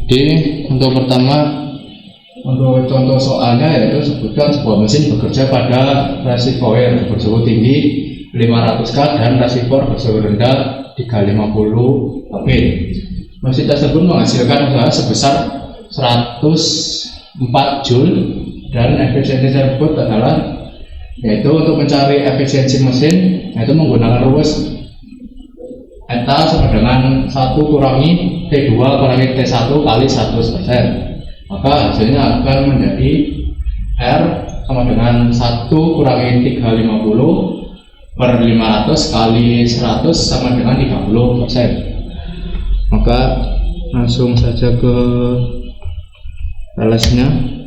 Jadi untuk pertama, untuk contoh soalnya yaitu sebutkan sebuah mesin bekerja pada reservoir bersuhu tinggi 500 K dan reservoir bersuhu rendah 350 kelvin. Mesin tersebut menghasilkan usaha sebesar 104 Joule dan efisiensi tersebut adalah yaitu untuk mencari efisiensi mesin yaitu menggunakan rumus eta sama dengan 1 kurangi T2 kurangi T1 kali 100%. Maka hasilnya akan menjadi R sama dengan 1 kurangi 350 per 500 kali 100 sama dengan 30%. Maka langsung saja ke relesnya.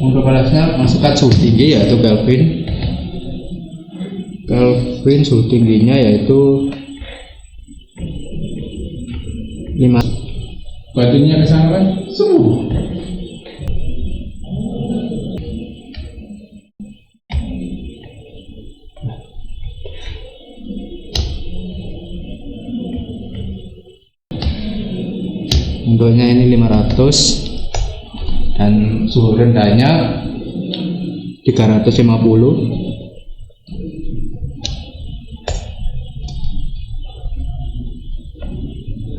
Untuk balasnya masukkan suhu tinggi yaitu Kelvin. Kelvin suhu tingginya yaitu 5. Batunya ke sana kan suhu. Untuknya ini 500 dan suhu rendahnya 350.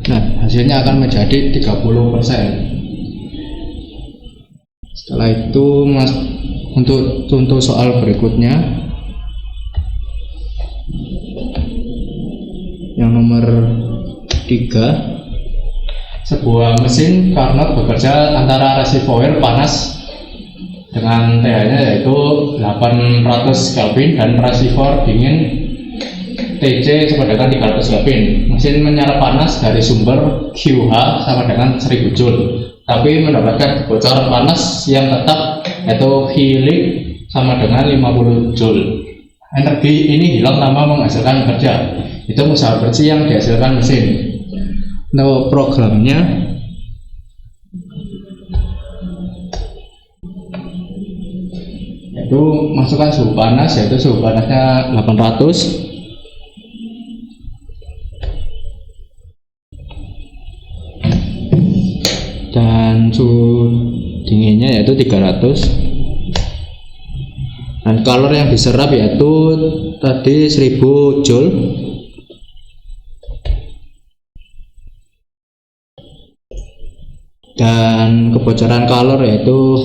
Nah, hasilnya akan menjadi 30%. Setelah itu untuk contoh soal berikutnya yang nomor 3. Sebuah mesin Carnot bekerja antara reservoir panas dengan pH-nya yaitu 800 Kelvin dan reservoir dingin TC sama dengan 300 Kelvin. Mesin menyerap panas dari sumber QH sama dengan 1000 Joule, tapi mendapatkan kebocoran panas yang tetap yaitu Hilix sama dengan 50 Joule. Energi ini hilang tanpa menghasilkan kerja. Itu usaha bersih yang dihasilkan mesin. Untuk programnya yaitu masukkan suhu panas yaitu suhu panasnya 800 dan suhu dinginnya yaitu 300 dan kalor yang diserap yaitu tadi 1000 Joule dan kebocoran kalor yaitu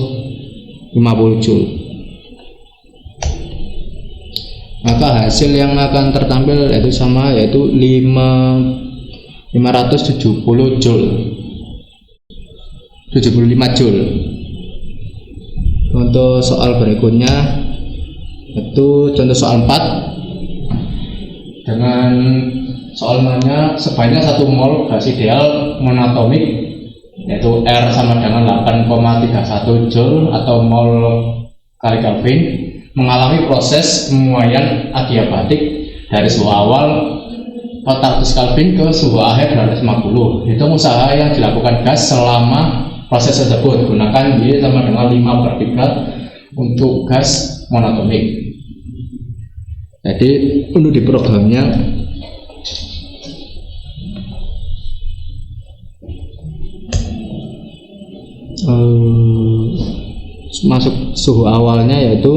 50 Joule. Maka hasil yang akan tertampil yaitu sama yaitu 570 Joule, 75 Joule. Untuk soal berikutnya itu contoh soal 4 dengan soal nanya sebaiknya 1 mol gas ideal monoatomik yaitu R sama dengan 8,31 Joule atau mol kali Kelvin mengalami proses pemuaian adiabatik dari suhu awal 400 Kelvin ke suhu akhir 250. Itu usaha yang dilakukan gas selama proses tersebut. Gunakan Y sama dengan 5/3 untuk gas monoatomik. Jadi untuk di programnya masuk suhu awalnya yaitu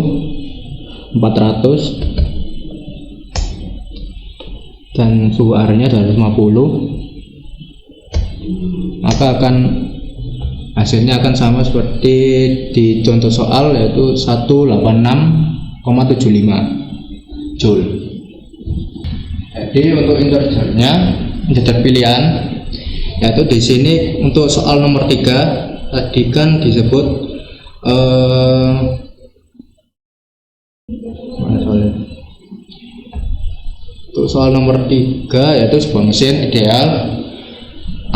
400 dan suhu akhirnya 250. Maka hasilnya akan sama seperti di contoh soal yaitu 186,75 Joule. Jadi untuk integernya, integer pilihan yaitu di sini untuk soal nomor 3 tadi kan disebut untuk soal nomor 3 yaitu sebuah mesin ideal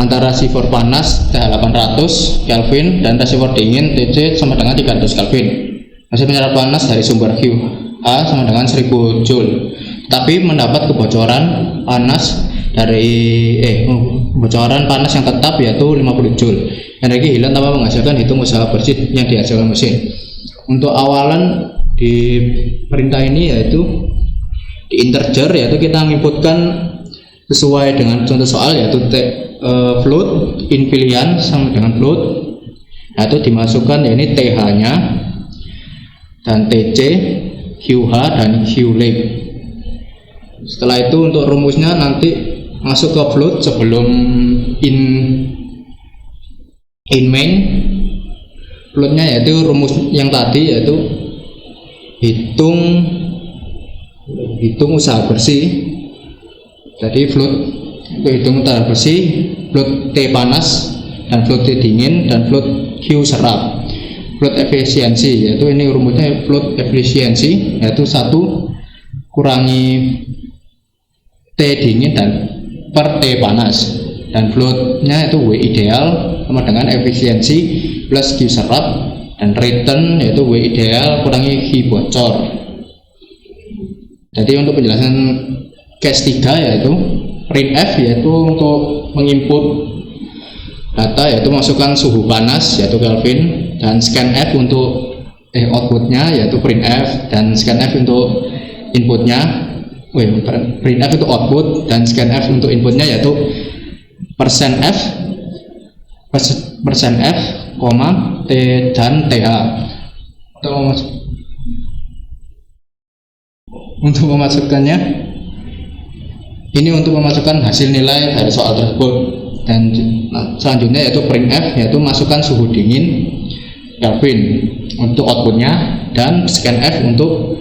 antara reservoir panas TH 800 Kelvin dan reservoir dingin TC sama dengan 300 Kelvin. Hasil penyerap panas dari sumber QH sama dengan 1000 Joule. Tapi mendapat kebocoran panas dari kebocoran panas yang tetap yaitu 50 Joule. Energi hilang tanpa menghasilkan hitung usaha bersih yang dihasilkan mesin. Untuk awalan di perintah ini yaitu di integer, yaitu kita menginputkan sesuai dengan contoh soal, yaitu float in pilihan sama dengan float, yaitu dimasukkan ya ini TH nya dan TC, QH dan QLab. Setelah itu untuk rumusnya nanti masuk ke float sebelum in main. Floatnya yaitu rumus yang tadi, yaitu hitung usaha bersih. Jadi float untuk hitung usaha bersih, float T panas dan float T dingin dan float Q serap. Float efisiensi yaitu ini rumusnya float efisiensi yaitu 1 kurangi T dingin dan per T panas, dan floatnya itu W ideal sama dengan efisiensi plus Q serap, dan return yaitu W ideal kurangi Q bocor. Jadi untuk penjelasan case 3 yaitu printf, yaitu untuk menginput data yaitu masukkan suhu panas yaitu Kelvin, dan scanf untuk outputnya yaitu printf, dan scanf untuk inputnya printf untuk output dan scanf untuk inputnya yaitu %f, T dan TH. Untuk memasukkannya ini untuk memasukkan hasil nilai dari soal tersebut, dan selanjutnya yaitu printf, yaitu masukkan suhu dingin Kelvin untuk outputnya, dan scanf untuk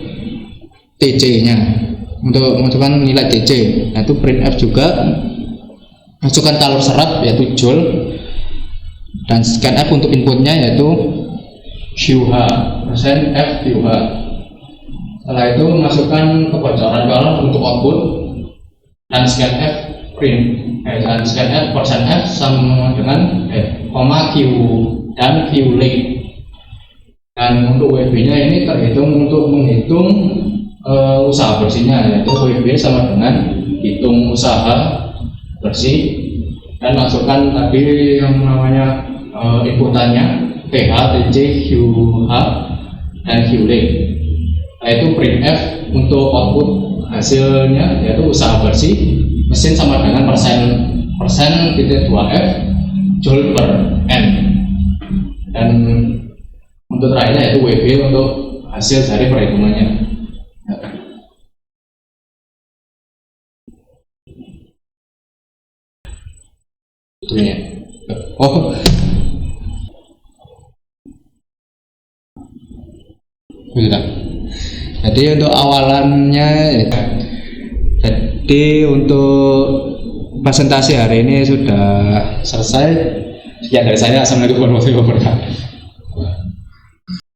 TC nya untuk masukkan nilai TC, yaitu printf juga masukkan kalor serap yaitu Joule, dan scanf untuk inputnya yaitu QH %F QH. Setelah itu masukkan kebocoran kalor untuk output, dan scanf dan scanf %F sama dengan Q dan QLab. Dan untuk WB nya ini terhitung untuk menghitung usaha bersihnya, yaitu WB sama dengan hitung usaha bersih, dan masukkan tadi yang namanya inputannya TH, TC, QH dan QLab. Yaitu printf untuk output hasilnya yaitu usaha bersih mesin sama dengan persen titik 2F Joule per N, dan untuk terakhirnya yaitu WB untuk hasil dari perhitungannya. Jadi untuk awalannya, jadi untuk presentasi hari ini sudah selesai. Sekian dari saya. Assalamualaikum warahmatullahi wabarakatuh.